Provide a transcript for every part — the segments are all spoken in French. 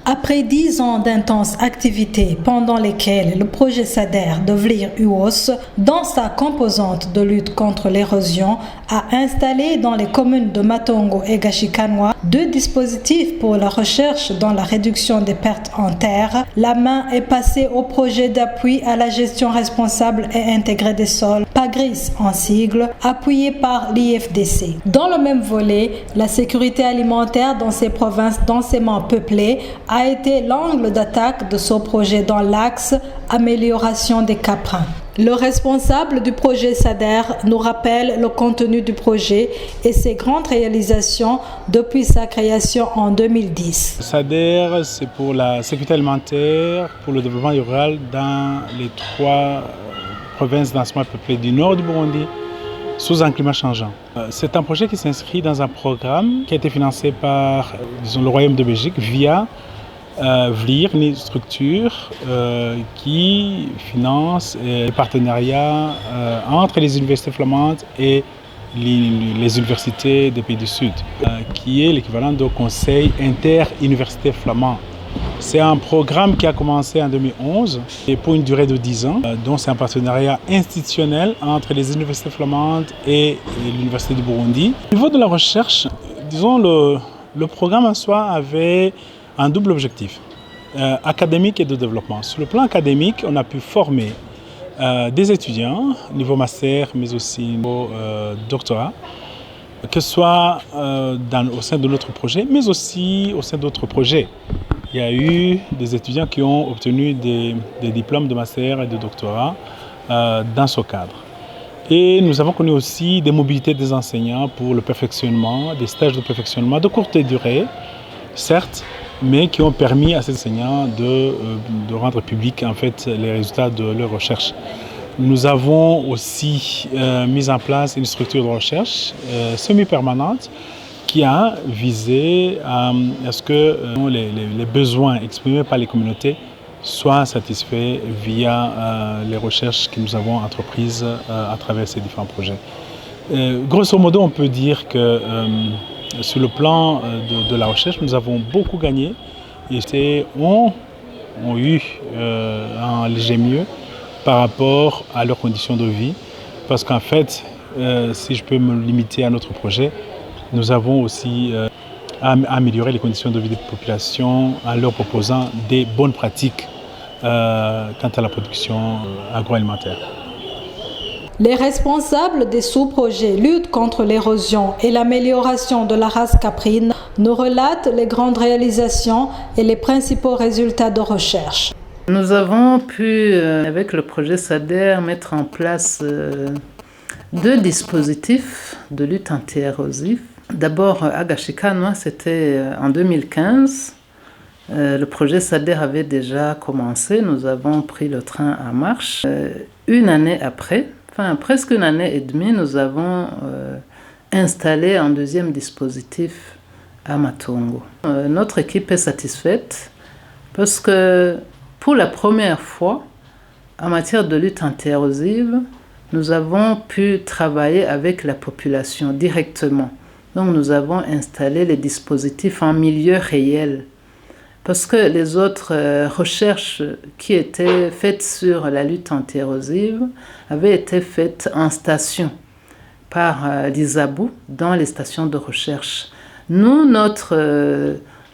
Après 10 ans d'intenses activités pendant lesquelles le projet SADER de Vlir-Uos, dans sa composante de lutte contre l'érosion, a installé dans les communes de Matongo et Gashikanwa 2 dispositifs pour la recherche dans la réduction des pertes en terre, la main est passée au projet d'appui à la gestion responsable et intégrée des sols, PAGRIS en sigle, appuyé par l'IFDC. Dans le même volet, la sécurité alimentaire dans ces provinces densément peuplées a été l'angle d'attaque de ce projet dans l'axe amélioration des caprins. Le responsable du projet SADER nous rappelle le contenu du projet et ses grandes réalisations depuis sa création en 2010. SADER, c'est pour la sécurité alimentaire, pour le développement rural dans les 3 provinces densément peuplées du nord du Burundi, sous un climat changeant. C'est un projet qui s'inscrit dans un programme qui a été financé par le Royaume de Belgique via Vlir, une structure qui finance les partenariats entre les universités flamandes et les universités des pays du Sud, qui est l'équivalent du Conseil interuniversitaire flamand. C'est un programme qui a commencé en 2011 et pour une durée de 10 ans. Donc c'est un partenariat institutionnel entre les universités flamandes et l'Université du Burundi. Au niveau de la recherche, disons le programme en soi avait un double objectif, académique et de développement. Sur le plan académique, on a pu former des étudiants, niveau master, mais aussi niveau doctorat, que ce soit au sein de notre projet, mais aussi au sein d'autres projets. Il y a eu des étudiants qui ont obtenu des diplômes de master et de doctorat dans ce cadre. Et nous avons connu aussi des mobilités des enseignants pour le perfectionnement, des stages de perfectionnement de courte durée, certes, mais qui ont permis à ces enseignants de rendre public en fait, les résultats de leur recherche. Nous avons aussi mis en place une structure de recherche semi-permanente qui a visé à ce que les besoins exprimés par les communautés soient satisfaits via les recherches que nous avons entreprises à travers ces différents projets. Grosso modo, on peut dire que sur le plan de la recherche, nous avons beaucoup gagné et ont eu un léger mieux par rapport à leurs conditions de vie. Parce qu'en fait, si je peux me limiter à notre projet, nous avons aussi amélioré les conditions de vie des populations en leur proposant des bonnes pratiques quant à la production agroalimentaire. Les responsables des sous-projets lutte contre l'érosion et l'amélioration de la race caprine nous relatent les grandes réalisations et les principaux résultats de recherche. Nous avons pu, avec le projet SADER, mettre en place 2 dispositifs de lutte anti-érosive. D'abord, à Gashikanwa, c'était en 2015. Le projet SADER avait déjà commencé. Nous avons pris le train en marche. Une année après, presque une année et demie, nous avons installé un 2e dispositif à Matongo. Notre équipe est satisfaite parce que pour la première fois, en matière de lutte anti-érosive, nous avons pu travailler avec la population directement. Donc nous avons installé les dispositifs en milieu réel. Parce que les autres recherches qui étaient faites sur la lutte anti-érosive avaient été faites en station par l'ISABU dans les stations de recherche. Nous, notre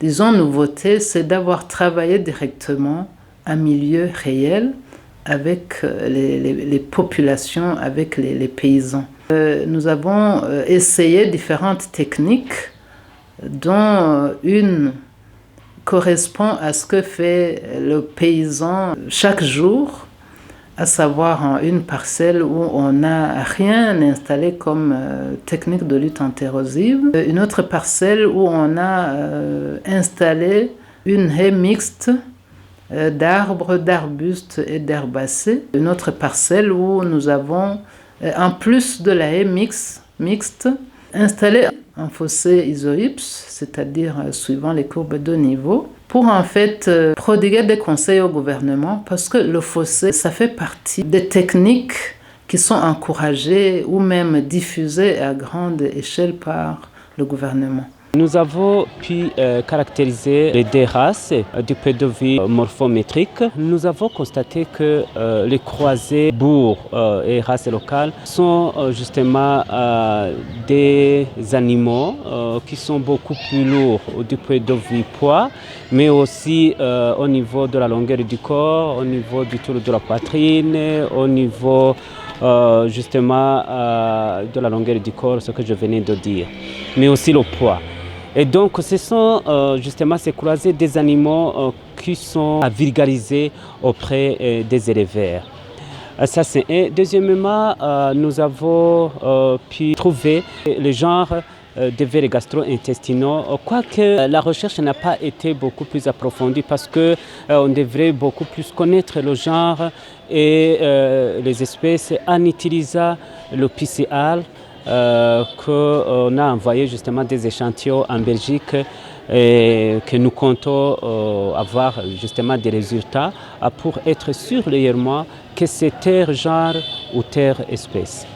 nouveauté, c'est d'avoir travaillé directement en milieu réel avec les populations, avec les paysans. Nous avons essayé différentes techniques, dont une correspond à ce que fait le paysan chaque jour, à savoir une parcelle où on n'a rien installé comme technique de lutte anti-érosive, une autre parcelle où on a installé une haie mixte d'arbres, d'arbustes et d'herbacées, une autre parcelle où nous avons, en plus de la haie mixte, installé un fossé isohypse, c'est-à-dire suivant les courbes de niveau, pour en fait prodiguer des conseils au gouvernement, parce que le fossé, ça fait partie des techniques qui sont encouragées ou même diffusées à grande échelle par le gouvernement. Nous avons pu caractériser les deux races du pédovie morphométrique. Nous avons constaté que les croisés bourgs et races locales sont justement des animaux qui sont beaucoup plus lourds du pédovie poids, mais aussi au niveau de la longueur du corps, au niveau du tour de la poitrine, au niveau justement de la longueur du corps, ce que je venais de dire, mais aussi le poids. Et donc ce sont justement ces croisés des animaux qui sont vulgarisés auprès des éleveurs. Ça c'est un. Deuxièmement, nous avons pu trouver le genre des vers gastro-intestinaux, quoique la recherche n'a pas été beaucoup plus approfondie parce qu'on devrait beaucoup plus connaître le genre et les espèces en utilisant le PCR qu'on a envoyé justement des échantillons en Belgique et que nous comptons avoir justement des résultats pour être sûr réellement que c'est tel genre ou telle espèce.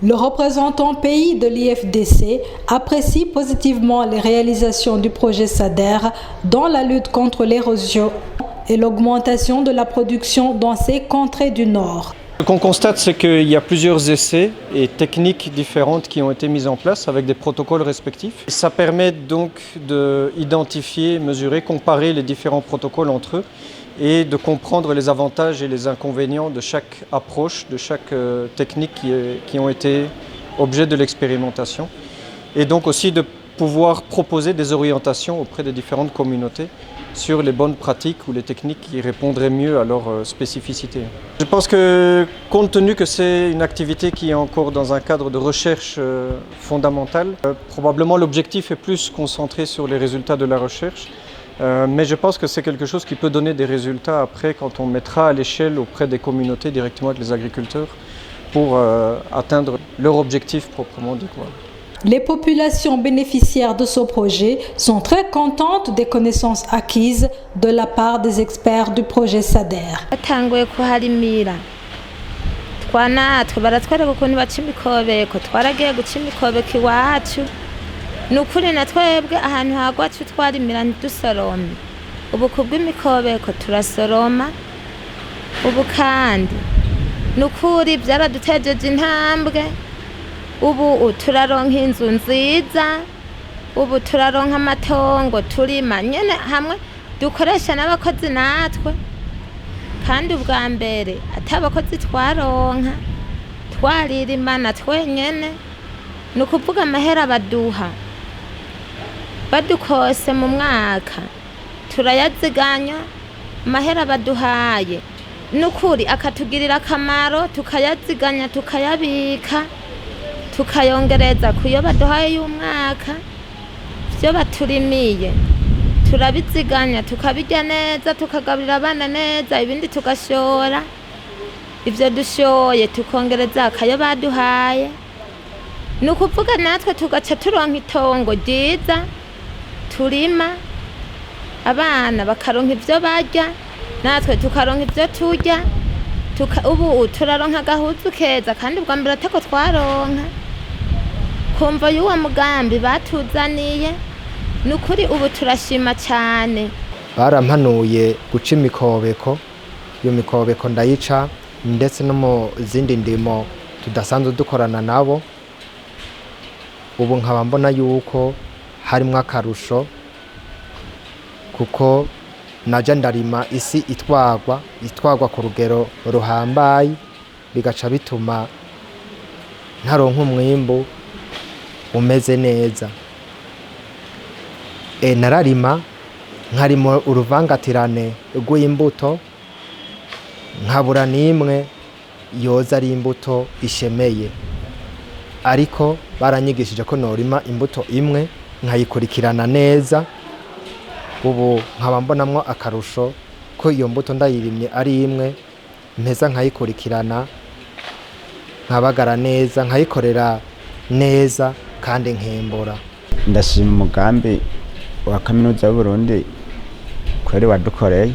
Le représentant pays de l'IFDC apprécie positivement les réalisations du projet SADER dans la lutte contre l'érosion et l'augmentation de la production dans ces contrées du Nord. Ce qu'on constate, c'est qu'il y a plusieurs essais et techniques différentes qui ont été mises en place avec des protocoles respectifs. Ça permet donc d'identifier, mesurer, comparer les différents protocoles entre eux et de comprendre les avantages et les inconvénients de chaque approche, de chaque technique qui ont été objet de l'expérimentation. Et donc aussi de pouvoir proposer des orientations auprès des différentes communautés sur les bonnes pratiques ou les techniques qui répondraient mieux à leurs spécificités. Je pense que compte tenu que c'est une activité qui est encore dans un cadre de recherche fondamentale, probablement l'objectif est plus concentré sur les résultats de la recherche, mais je pense que c'est quelque chose qui peut donner des résultats après quand on mettra à l'échelle auprès des communautés directement avec les agriculteurs pour atteindre leur objectif proprement dit. Les populations bénéficiaires de ce projet sont très contentes des connaissances acquises de la part des experts du projet SADER. ni ukuri na twebwe ahantu hagwacu twarimira ntidusorome ubu kubw'imikobeko turasoroma ubu kandi ni ukuri byaradutejeje intambwe ubu turaronka inzu nziza ubu turaronka amatongo turima nyene hamwe dukoresha n'abakozi natwe kandi ubwa mbere atabakozi twaronka twaririmana twenyene ni ukuvuga amahera baduha badukose mu mwaka turayaziganya amahera baduhaye nukuri akatugirira akamaro tukayaziganya tukayabika tukayongereza kuyo baduhaye y'umwaka byo baturimiye turabiziganya tukabijya neza tukagaburira abana neza ibindi tugashora ivyo dushoye tukongereza akayo baduhaye nukuvuga natwe tugaca turonka itongo ryiza turima abana bakaronka ivyo barya natwe tukaronka ivyo turya ubu turaronka agahuzu keza kandi bwa mbere atako twaronka kumva y'uwo mugambi batuzaniye nukuri ubu turashima cyane barampanuye guca imikobeko iyo mikobeko ndayica ndetse no mu zindi ndimo tudasanzwe dukorana nabo ubu nkaba mbona yuko harimo akarusho kuko naje ndarima isi itwagwa ku rugero ruhambaye bigaca bituma ntaronka umwimbu umeze neza nararima nkarimo uruvangatirane rw'imbuto nkabura n'imwe yoza ari imbuto ishemeye ariko baranyigishije ko norima imbuto imwe nkayikurikirana neza ubu nkaba mbonamwo akarusho ko iyo mbuto ndayirimye ari imwe mpeza nkayikurikirana nkabagara neza nkayikorera neza kandi nkembora. Ndashima umugambi wa kaminuza y'Uburundi kweri wadukoreye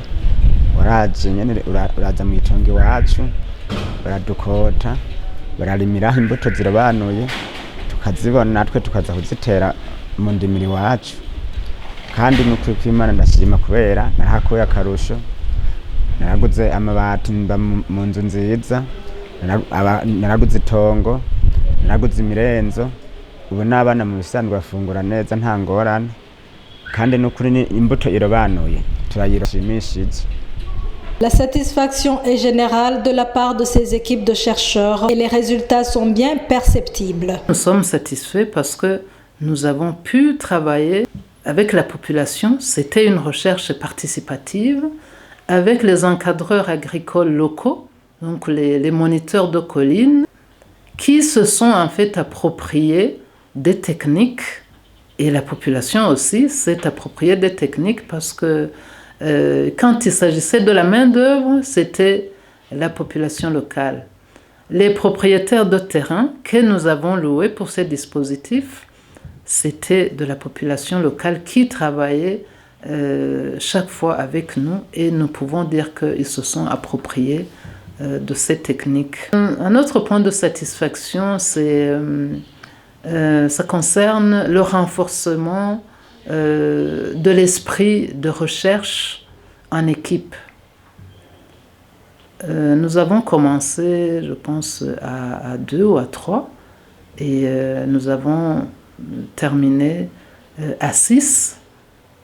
waraje nyene uraza mu itongo iwacu baradukota bararimiraho imbuto zirabanuye tukazibona natwe tukaza kuzitera mu ndimiro iwacu kandi n'ukuri kw'Imana ndashima kubera narahakuye akarusho naraguze amabati mba mu nzu nziza naraguze itongo naraguze imirenzo ubu n'abana mu bisanzwe bafungura neza nta ngorane kandi n'ukuri imbuto irobanuye turayirashimishije. La satisfaction est générale de la part de ces équipes de chercheurs et les résultats sont bien perceptibles. Nous sommes satisfaits parce que nous avons pu travailler avec la population. C'était une recherche participative avec les encadreurs agricoles locaux, donc les moniteurs de collines, qui se sont en fait appropriés des techniques et la population aussi s'est appropriée des techniques parce que quand il s'agissait de la main-d'œuvre, c'était la population locale. Les propriétaires de terrain que nous avons loués pour ces dispositifs, c'était de la population locale qui travaillait chaque fois avec nous et nous pouvons dire qu'ils se sont appropriés de ces techniques. Un autre point de satisfaction, ça concerne le renforcement de l'esprit de recherche en équipe. Nous avons commencé, je pense, à 2 ou à 3 et nous avons terminé à 6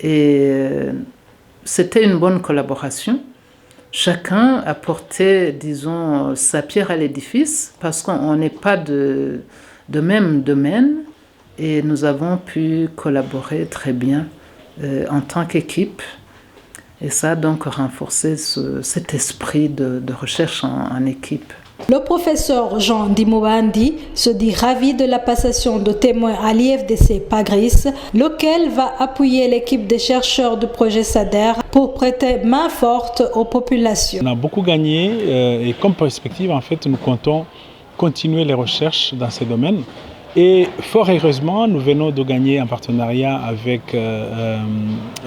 et c'était une bonne collaboration. Chacun apportait, disons, sa pierre à l'édifice parce qu'on n'est pas de même domaine et nous avons pu collaborer très bien en tant qu'équipe. Et ça a donc renforcé cet esprit de recherche en équipe. Le professeur Jean Dimobandi se dit ravi de la passation de témoins à l'IFDC PAGRIS, lequel va appuyer l'équipe des chercheurs du projet SADER pour prêter main forte aux populations. On a beaucoup gagné et comme perspective, en fait, nous comptons continuer les recherches dans ces domaines. Et fort heureusement, nous venons de gagner un partenariat avec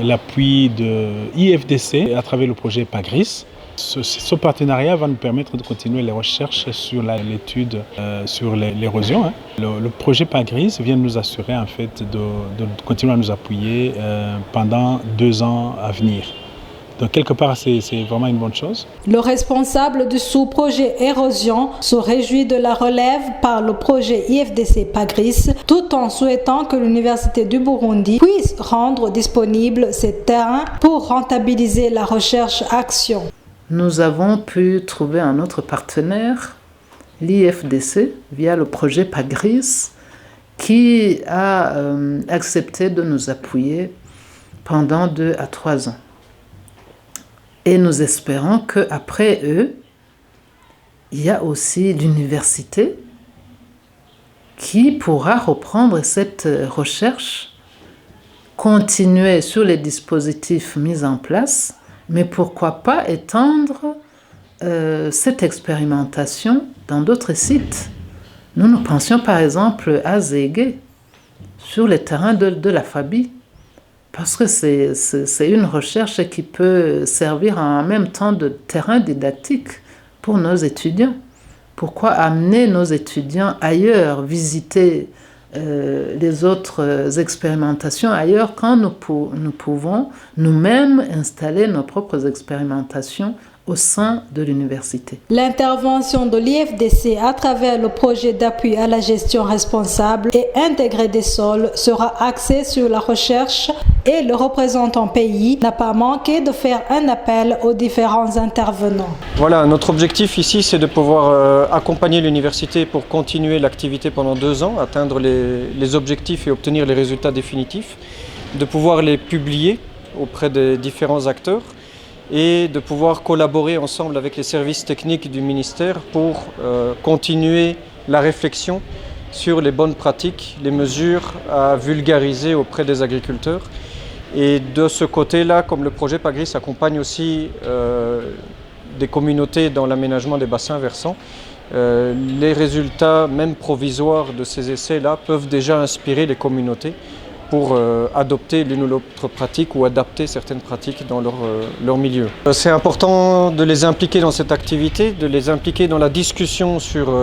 l'appui de IFDC à travers le projet PAGRIS. Ce partenariat va nous permettre de continuer les recherches sur l'étude sur l'érosion. Le projet PAGRIS vient de nous assurer en fait de continuer à nous appuyer pendant 2 ans à venir. Donc quelque part, c'est vraiment une bonne chose. Le responsable du sous-projet érosion se réjouit de la relève par le projet IFDC PAGRIS, tout en souhaitant que l'Université du Burundi puisse rendre disponible ces terrains pour rentabiliser la recherche-action. Nous avons pu trouver un autre partenaire, l'IFDC, via le projet PAGRIS, qui a accepté de nous appuyer pendant 2 à 3 ans. Et nous espérons qu'après eux, il y a aussi l'université qui pourra reprendre cette recherche, continuer sur les dispositifs mis en place, mais pourquoi pas étendre cette expérimentation dans d'autres sites. Nous pensions par exemple à Zégué, sur les terrains de la Fabi, parce que c'est une recherche qui peut servir en même temps de terrain didactique pour nos étudiants. Pourquoi amener nos étudiants ailleurs, visiter les autres expérimentations ailleurs quand nous pouvons nous-mêmes installer nos propres expérimentations au sein de l'université. L'intervention de l'IFDC à travers le projet d'appui à la gestion responsable et intégrée des sols sera axée sur la recherche et le représentant pays n'a pas manqué de faire un appel aux différents intervenants. Voilà, notre objectif ici, c'est de pouvoir accompagner l'université pour continuer l'activité pendant 2 ans, atteindre les objectifs et obtenir les résultats définitifs, de pouvoir les publier auprès des différents acteurs et de pouvoir collaborer ensemble avec les services techniques du ministère pour continuer la réflexion sur les bonnes pratiques, les mesures à vulgariser auprès des agriculteurs. Et de ce côté-là, comme le projet PAGRIS accompagne aussi des communautés dans l'aménagement des bassins versants, les résultats, même provisoires de ces essais-là, peuvent déjà inspirer les communautés pour adopter l'une ou l'autre pratique ou adapter certaines pratiques dans leur milieu. C'est important de les impliquer dans cette activité, de les impliquer dans la discussion sur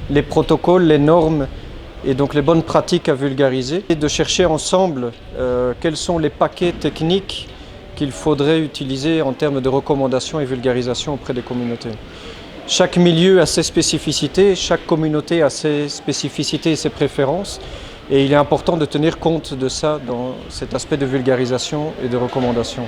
les protocoles, les normes et donc les bonnes pratiques à vulgariser et de chercher ensemble quels sont les paquets techniques qu'il faudrait utiliser en termes de recommandations et vulgarisation auprès des communautés. Chaque milieu a ses spécificités, chaque communauté a ses spécificités et ses préférences et il est important de tenir compte de ça dans cet aspect de vulgarisation et de recommandation.